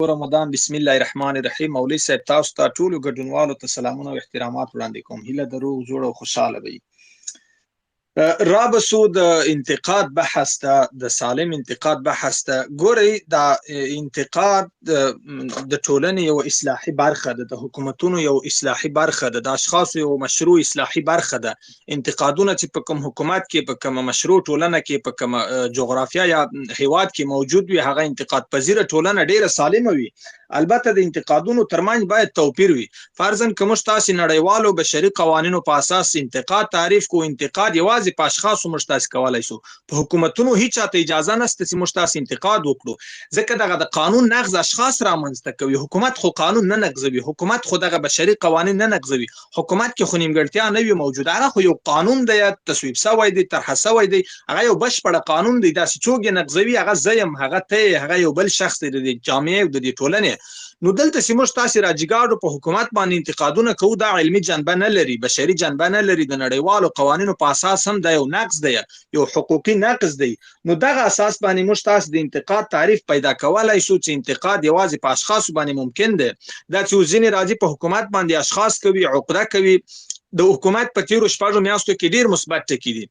رمضان بسم الله الرحمن الرحیم. مولوي صاحب تاسو ته ټولو ګډونوالو ته سلامونه او احترامات وړاندې کوم. هیله د روغ جوړ او خوشاله وي. رابسو د انتقاد بحث ته، د سالم انتقاد بحث ته. ګورئ، دا انتقاد د ټولنې یو اصلاحي برخه ده، د حکومتونو یو اصلاحي برخه ده، د اشخاصو یو مشروع اصلاحي برخه ده. انتقادونه چې په کوم حکومت کې، په کوم مشروع ټولنه کې، په کوم جغرافیا یا هیواد کې موجود وي، هغه انتقاد پذیره ټولنه ډیره سالمه وي. البته د انتقادونو ترمنځ باید توپیر وي. فرضاً که موږ تاسې نړیوالو بشري قوانینو په اساس انتقاد تعریف کو، انتقاد یوازې په اشخاصو موږ تاسې کولی شو. په حکومتونو هیڅ چاته اجازه نشته چې موږ تاسې انتقاد وکړو، ځکه دغه د قانون نقض اشخاص رامنځته کوي. حکومت خو قانون نه نقضوي، حکومت خو دغه بشري قوانین نه نقضوي. حکومت کې خو نیمګړتیا نه وي موجوده، هغه خو یو قانون دی، تصویب سوی دی، طرحه سوی دی، هغه یو بشپړه قانون دی. داسې څوک یې نقضوي، هغه زه یم، هغه ته یې، هغه یو بل شخص دی د دې جامعې او د دې ټولنې. نو دلته چې موږ تاسې راجګاډو په حکومت باندې انتقادونه کوو، دا علمي جنبه نه لري، بشري جنبه نه لري. د نړیوالو قوانینو په اساس هم دا یو نقض دی، یو حقوقي نقض دی. نو دغه اساس باندې موږ تاسې د انتقاد تعریف پیدا کولی شو چې انتقاد یوازې په اشخاصو باندې ممکن دی. دا چې ځینې راځي په حکومت باندې اشخاص کوي، عقده کوي. د حکومت په تیرو شپږو میاشتو کې ډیر مثبت ټکي دي،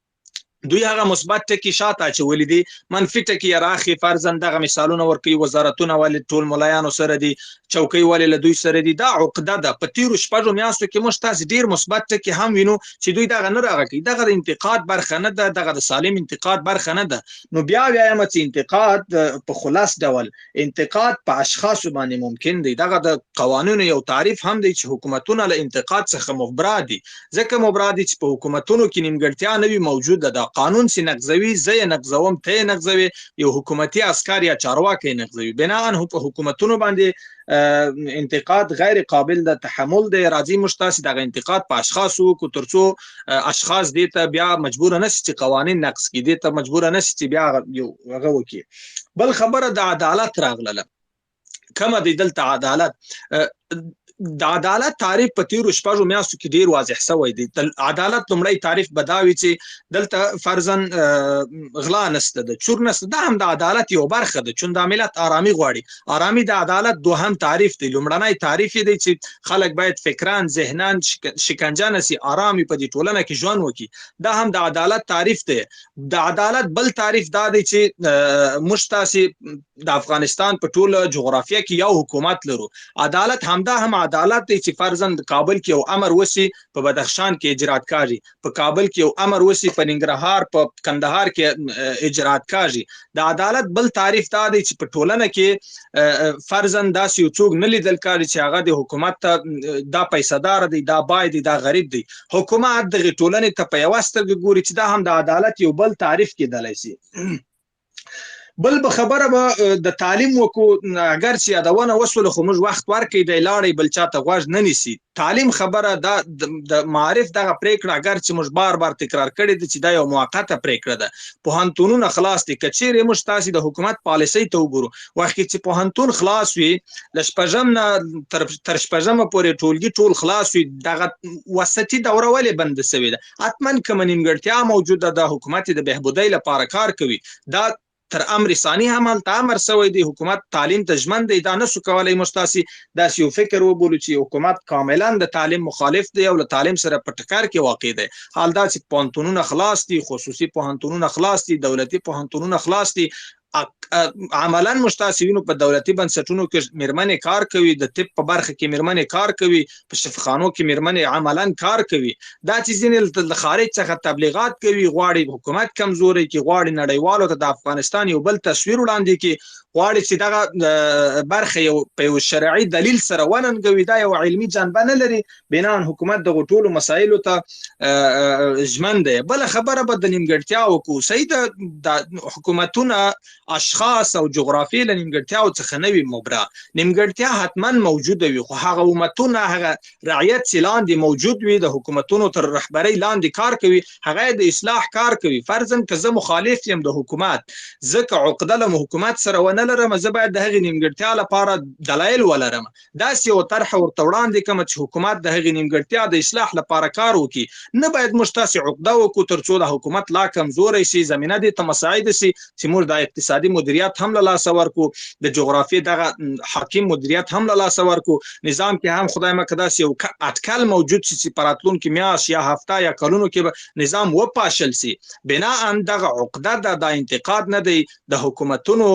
دوی هغه مثبت ټکي شاته اچولي دي، منفي ټکي یې راخي. فرضاً دغه مثالونه ورکوي، وزارتونه ولې ټول ملایانو سره دي، چوکۍ ولې له دوی سره دي. دا عقده ده. په تیرو شپږو میاشتو کې موږ تاسې ډیر مثبت ټکي هم وینو چې دوی دغه نه راغږي. دغه د انتقاد برخه نه ده، دغه د سالم انتقاد برخه نه ده. نو بیا وایم چې انتقاد په خلاص ډول، انتقاد په اشخاصو باندې ممکن دی. دغه د قوانینو یو تعریف هم دی چې حکومتونه له انتقاد څخه مبرا دي، ځکه مبرا دي چې په حکومتونو کې نیمګړتیا نه وي موجوده. دا قانون چې نقضوي، زه یې نقضوم، ته یې نقضوي، یو حکومتي عسکر یا چارواکی یې نقضوي. بناءً په حکومتونو باندې انتقاد غیر قابل د تحمل دی. راځي موږ تاسې دغه انتقاد په اشخاصو وکړو، تر څو اشخاص دې ته بیا مجبوره نشي چې قوانین نقض کړي، دې ته مجبوره نشي چې بیا یو هغه وکړي. بل خبره د عدالت راغله. کومه دی دلته عدالت؟ د عدالت تعریف په تیرو شپږو میاشتو کې ډیر واضح شوی دی. د عدالت لومړی تعریف به دا وي چې دلته فرضاً غلا نشته ده، چور نشته. دا هم د عدالت یو برخه ده، چون دا ملت آرامي غواړي. آرامي د عدالت دوهم تعریف دی. لومړنی تعریف دی چې خلک باید فکران، ذهنان شکنجه نشي، آرامي په دې ټولنه کې ژوند وکړي. دا هم د عدالت تعریف دی. د عدالت بل تعریف دا دی چې موږ تاسې د افغانستان په ټوله جغرافیه کې یو حکومت لرو. عدالت همدا هم عدالت دی چې فرضاً د کابل کې یو امر وسی، په بدخشان کې اجرات کاږي، په کابل کې یو امر وسی، په ننګرهار، په کندهار کې اجرات کاږي. د عدالت بل تعریف دا دی چې په ټولنه کې فرضاً داسې یو څوک نه لیدل کاږي چې هغه د حکومت ته دا پیسه‌دار دی، دا بای دی، دا غریب دی. حکومت دغه ټولنې ته په یوه سترګه ګوري، چې دا هم د عدالت یو بل تعریف کېدلی شي. بل به خبره به د تعلیم وکړو. اگر چې یادونه وسوله، خو موږ وخت ورکړی دی، لاړی بل چاته غوږ نه نیسي. تعلیم خبره دا د معارف دغه پریکړه، اگر چې موږ بار بار تکرار کړی دی چې دا یو موقته پریکړه ده. پوهنتونونه خلاص دي. که چیرې موږ تاسې د حکومت پالیسۍ ته وګورو، وخت چې پوهنتون خلاص وي، له شپږم نه تر شپږمه پورې ټولګي ټول خلاص وي، دغه وسطي دوره ولې بنده سوې ده؟ حتما کومه نیمګړتیا موجوده ده، حکومت د بهبودۍ لپاره کار کوي. دا تر امر ثاني هم هلته امر سوی دی، حکومت تعلیم ته ژمن دی. دا نسو کولی موږ تاسې داسې یو فکر وبولو چې حکومت کاملا د تعلیم مخالف دی او له تعلیم سره په ټکر کې واقع دی. حال دا چې پوهنتونونه خلاص دي، خصوصي پوهنتونونه خلاص دي، دولتي پوهنتونونه خلاص دي. عملاً موږ تاسې وینو په دولتي بنسټونو کې میرمنې کار کوي، د طب په برخه کې میرمنې کار کوي، په شفاخانو کې میرمنې عملاً کار کوي. دا چې ځینې له خارج څخه تبلیغات کوي، غواړي حکومت کمزوری کړي، غواړي نړیوالو ته د افغانستان یو بل تصویر وړاندې کړي، غواړي چې دغه برخه یو په یو شرعي دلیل سره وننګوي. دا یو علمي جنبه نه لري. بناً حکومت دغه ټولو مسایلو ته ژمن دی. بله خبره به د نیمګړتیا وکړو. صحیح ده، د حکومتونه اشخاص او جغرافیې له نیمګړتیاو څخه نه وي مبرا. نیمګړتیا حتما موجوده وي، خو هغه امتونه، هغه رعیت چې لاندې موجود وي، د حکومتونو تر رهبرۍ لاندې کار کوي، هغه د اصلاح کار کوي. فرضاً که زه مخالف یم د حکومت، ځکه عقده له حکومت سره ونه لرم، زه باید د هغې نیمګړتیا لپاره دلایل ولرم. داسې یو طرحه ورته وړاندې کړم چې حکومت د هغې نیمګړتیا د اصلاح لپاره کار وکړي. نه باید موږ تاسې عقده وکړو تر څو د حکومت لا کمزوری شي، زمینه دې ته مساعده شي چې موږ د اقتصادي مدیریت هم له لاسه ورکړو، د جغرافیې دغه حاکم مدیریت هم له لاسه ورکړو. نظام کې هم خدای مکړه داسې یو اټکل موجود شي چې په راتلونکي میاشت یا هفته یا کلونو کې به نظام وپاشل شي. بناء دغه عقده ده، دا انتقاد نه دی. د حکومتونو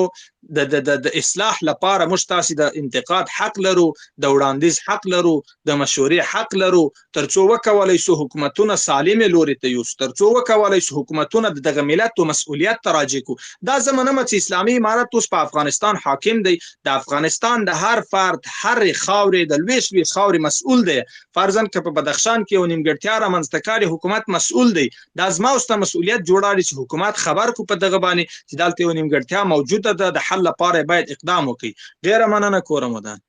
د اصلاح لپاره موږ تاسې د انتقاد حق لرو، د وړاندیز حق لرو، د مشورې حق لرو، تر څو وکولای شو حکومتونه سالمې لوري ته یوسو، تر څو وکولای شو حکومتونه د دغه ملت او مسؤلیت ته راجع کړو. دا زه منم چې اسلامي امارت اوس په افغانستان حاکم دی. د افغانستان د هر فرد، هر خاورې د لویشت لویشت خاورې مسؤل دی. فرضاً که په بدخشان کې یو نیمګړتیا رامنځته کړي، حکومت مسؤل دی. دا زما او ستا مسؤلیت جوړاړي چې حکومت خبر کو په دغه باندې چې دلته یو نیمګړتیا موجوده ده، د حل لپاره باید اقدام وکړي. ډیره مننه کورم ودان.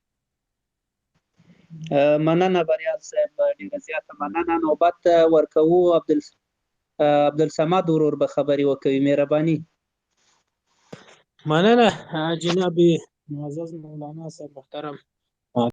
مننه بریال صاحب، ډیره زیاته مننه. نوبت ورکوو عبدالصمد ورور به خبرې وکوي، مهرباني. مننه جناب معزز مولانا صاحب محترم.